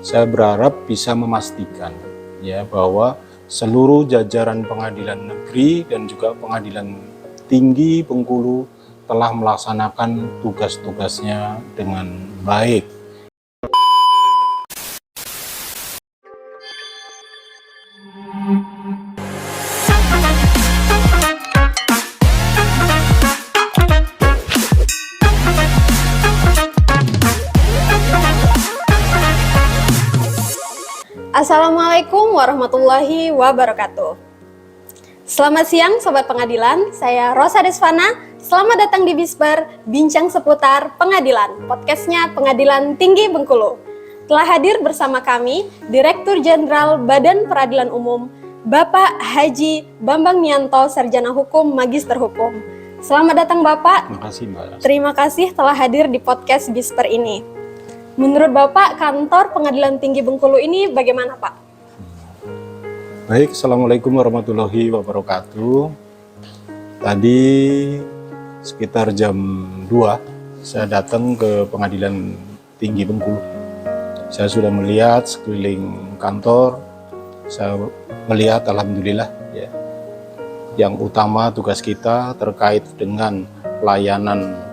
saya berharap bisa memastikan ya bahwa seluruh jajaran pengadilan negeri dan juga pengadilan tinggi Bengkulu telah melaksanakan tugas-tugasnya dengan baik. Assalamualaikum warahmatullahi wabarakatuh. Selamat siang Sobat Pengadilan, saya Rosa Desvana. Selamat datang di Bisper, bincang seputar pengadilan, podcastnya Pengadilan Tinggi Bengkulu. Telah hadir bersama kami Direktur Jenderal Badan Peradilan Umum, Bapak Haji Bambang Mianto, Sarjana Hukum, Magister Hukum. Selamat datang Bapak. Terima kasih Mbak. Terima kasih telah hadir di podcast Bisper ini. Menurut Bapak, kantor Pengadilan Tinggi Bengkulu ini bagaimana Pak? Baik, Assalamualaikum warahmatullahi wabarakatuh. Tadi sekitar jam 2 saya datang ke Pengadilan Tinggi Bengkulu. Saya sudah melihat sekeliling kantor, saya melihat alhamdulillah ya. Yang utama tugas kita terkait dengan pelayanan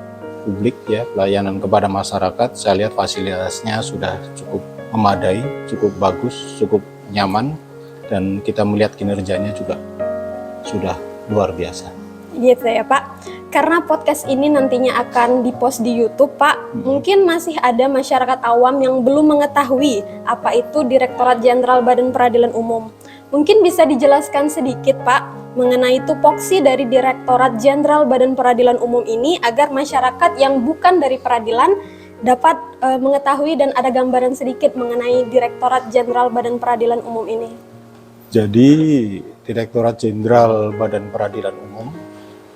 publik ya, pelayanan kepada masyarakat. Saya lihat fasilitasnya sudah cukup memadai, cukup bagus, cukup nyaman, dan kita melihat kinerjanya juga sudah luar biasa. Gitu ya Pak. Karena podcast ini nantinya akan dipost di YouTube Pak, mungkin masih ada masyarakat awam yang belum mengetahui apa itu Direktorat Jenderal Badan Peradilan Umum. Mungkin bisa dijelaskan sedikit Pak mengenai tupoksi dari Direktorat Jenderal Badan Peradilan Umum ini agar masyarakat yang bukan dari peradilan dapat mengetahui dan ada gambaran sedikit mengenai Direktorat Jenderal Badan Peradilan Umum ini. Jadi Direktorat Jenderal Badan Peradilan Umum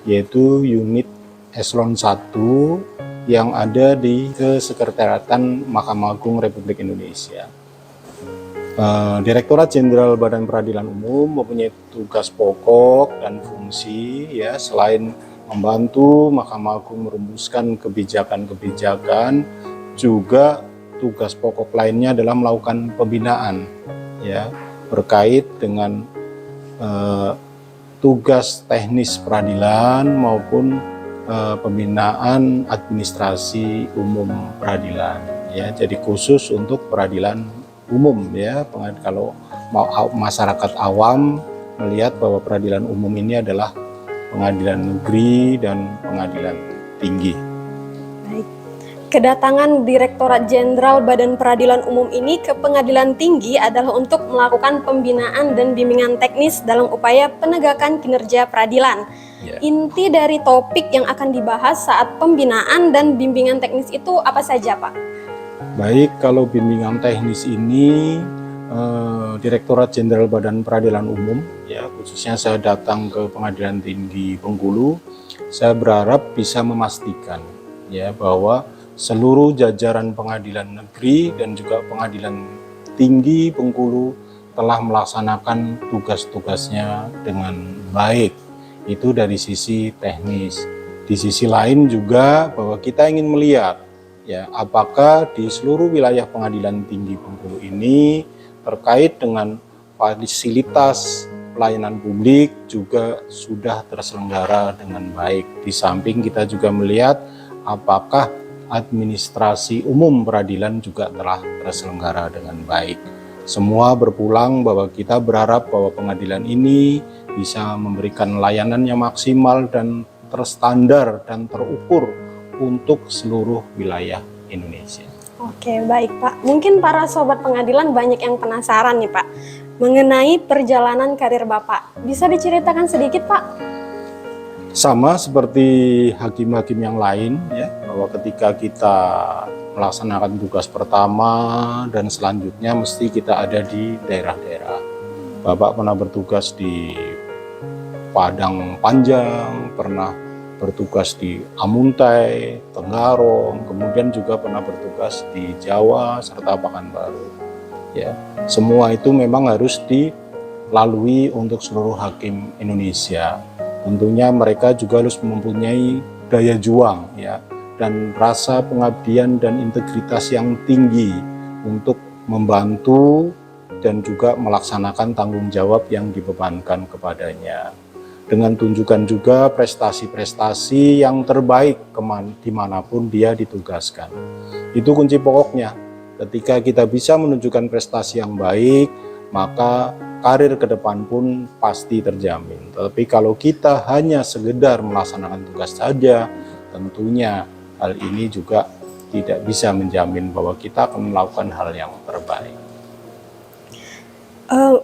yaitu unit Eselon 1 yang ada di Kesekretariatan Mahkamah Agung Republik Indonesia. Direktorat Jenderal Badan Peradilan Umum mempunyai tugas pokok dan fungsi ya, selain membantu Mahkamah Agung merumuskan kebijakan-kebijakan, juga tugas pokok lainnya adalah melakukan pembinaan ya terkait dengan tugas teknis peradilan maupun pembinaan administrasi umum peradilan ya. Jadi khusus untuk peradilan umum ya, kalau masyarakat awam melihat bahwa peradilan umum ini adalah pengadilan negeri dan pengadilan tinggi. Baik. Kedatangan Direktorat Jenderal Badan Peradilan Umum ini ke Pengadilan Tinggi adalah untuk melakukan pembinaan dan bimbingan teknis dalam upaya penegakan kinerja peradilan. Ya. Inti dari topik yang akan dibahas saat pembinaan dan bimbingan teknis itu apa saja Pak? Baik, kalau bimbingan teknis ini Direktorat Jenderal Badan Peradilan Umum ya, khususnya saya datang ke Pengadilan Tinggi Bengkulu, saya berharap bisa memastikan ya bahwa seluruh jajaran pengadilan negeri dan juga pengadilan tinggi Bengkulu telah melaksanakan tugas-tugasnya dengan baik. Itu dari sisi teknis. Di sisi lain juga bahwa kita ingin melihat ya, apakah di seluruh wilayah Pengadilan Tinggi Bengkulu ini terkait dengan fasilitas pelayanan publik juga sudah terselenggara dengan baik. Di samping kita juga melihat apakah administrasi umum peradilan juga telah terselenggara dengan baik. Semua berpulang bahwa kita berharap bahwa pengadilan ini bisa memberikan layanan yang maksimal dan terstandar dan terukur untuk seluruh wilayah Indonesia. Oke, baik Pak. Mungkin para sobat pengadilan banyak yang penasaran nih Pak mengenai perjalanan karir Bapak. Bisa diceritakan sedikit Pak? Sama seperti hakim-hakim yang lain ya, bahwa ketika kita melaksanakan tugas pertama dan selanjutnya mesti kita ada di daerah-daerah. Bapak pernah bertugas di Padang Panjang, pernah bertugas di Amuntai, Tenggarong, kemudian juga pernah bertugas di Jawa serta Pekanbaru. Ya, semua itu memang harus dilalui untuk seluruh hakim Indonesia. Tentunya mereka juga harus mempunyai daya juang ya, dan rasa pengabdian dan integritas yang tinggi untuk membantu dan juga melaksanakan tanggung jawab yang dibebankan kepadanya. Dengan tunjukkan juga prestasi-prestasi yang terbaik dimanapun dia ditugaskan. Itu kunci pokoknya. Ketika kita bisa menunjukkan prestasi yang baik, maka karir ke depan pun pasti terjamin. Tapi kalau kita hanya sekedar melaksanakan tugas saja, tentunya hal ini juga tidak bisa menjamin bahwa kita akan melakukan hal yang terbaik.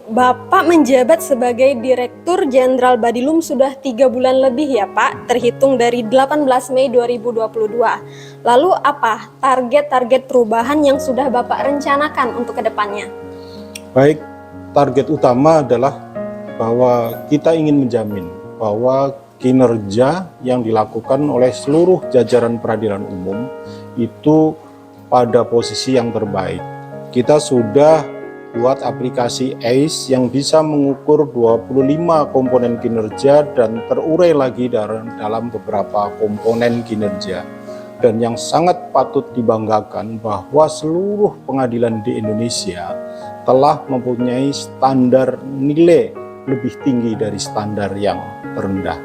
Bapak menjabat sebagai Direktur Jenderal Badilum sudah 3 bulan lebih ya Pak, terhitung dari 18 Mei 2022. Lalu apa target-target perubahan yang sudah Bapak rencanakan untuk kedepannya? Baik, target utama adalah bahwa kita ingin menjamin bahwa kinerja yang dilakukan oleh seluruh jajaran peradilan umum itu pada posisi yang terbaik. Kita sudah buat aplikasi ACE yang bisa mengukur 25 komponen kinerja dan terurai lagi dalam beberapa komponen kinerja. Dan yang sangat patut dibanggakan bahwa seluruh pengadilan di Indonesia telah mempunyai standar nilai lebih tinggi dari standar yang terendah.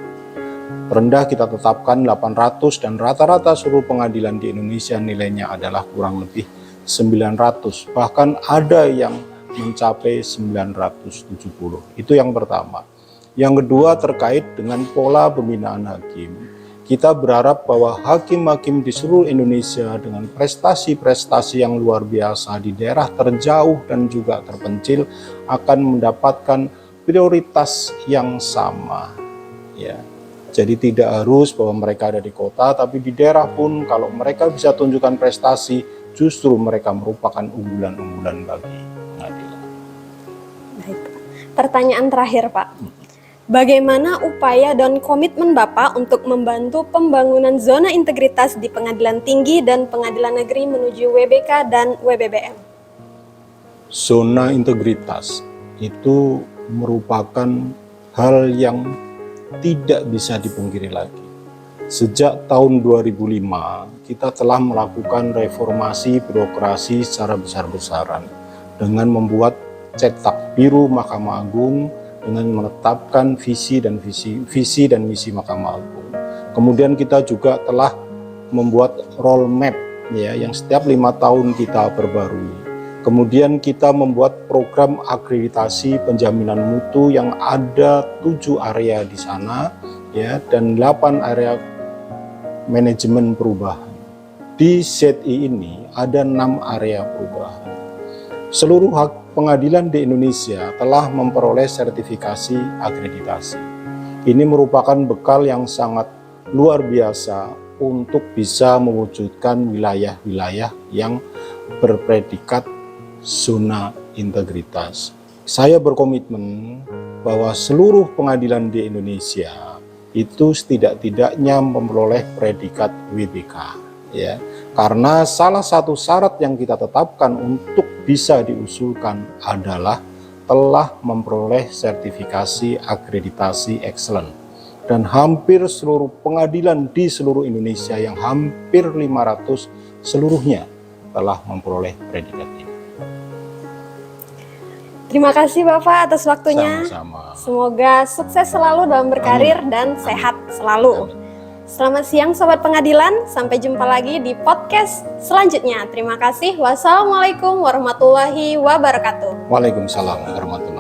Terendah kita tetapkan 800 dan rata-rata seluruh pengadilan di Indonesia nilainya adalah kurang lebih 900. Bahkan ada yang mencapai 970. Itu yang pertama. Yang kedua terkait dengan pola pembinaan hakim. Kita berharap bahwa hakim-hakim di seluruh Indonesia dengan prestasi-prestasi yang luar biasa di daerah terjauh dan juga terpencil akan mendapatkan prioritas yang sama. Ya. Jadi tidak harus bahwa mereka ada di kota, tapi di daerah pun kalau mereka bisa tunjukkan prestasi, justru mereka merupakan unggulan-unggulan bagi pengadilan. Baik, Pak. Pertanyaan terakhir, Pak. Bagaimana upaya dan komitmen Bapak untuk membantu pembangunan zona integritas di Pengadilan Tinggi dan Pengadilan Negeri menuju WBK dan WBBM? Zona integritas itu merupakan hal yang tidak bisa dipungkiri lagi. Sejak tahun 2005, kita telah melakukan reformasi birokrasi secara besar-besaran dengan membuat cetak biru Mahkamah Agung dengan menetapkan visi dan misi Mahkamah Agung. Kemudian kita juga telah membuat roadmap ya yang setiap 5 tahun kita perbarui. Kemudian kita membuat program akreditasi penjaminan mutu yang ada 7 area di sana ya dan 8 area manajemen perubahan. Di ZI ini ada 6 area perubahan. Seluruh pengadilan di Indonesia telah memperoleh sertifikasi akreditasi. Ini merupakan bekal yang sangat luar biasa untuk bisa mewujudkan wilayah-wilayah yang berpredikat zona integritas. Saya berkomitmen bahwa seluruh pengadilan di Indonesia itu setidak-tidaknya memperoleh predikat WBK ya. Karena salah satu syarat yang kita tetapkan untuk bisa diusulkan adalah telah memperoleh sertifikasi akreditasi excellent. Dan hampir seluruh pengadilan di seluruh Indonesia yang hampir 500 seluruhnya telah memperoleh predikat ini. Terima kasih Bapak atas waktunya. Sama-sama. Semoga sukses selalu dalam berkarir dan sehat selalu. Selamat siang Sobat Pengadilan, sampai jumpa lagi di podcast selanjutnya. Terima kasih. Wassalamualaikum warahmatullahi wabarakatuh. Waalaikumsalam warahmatullahi wabarakatuh.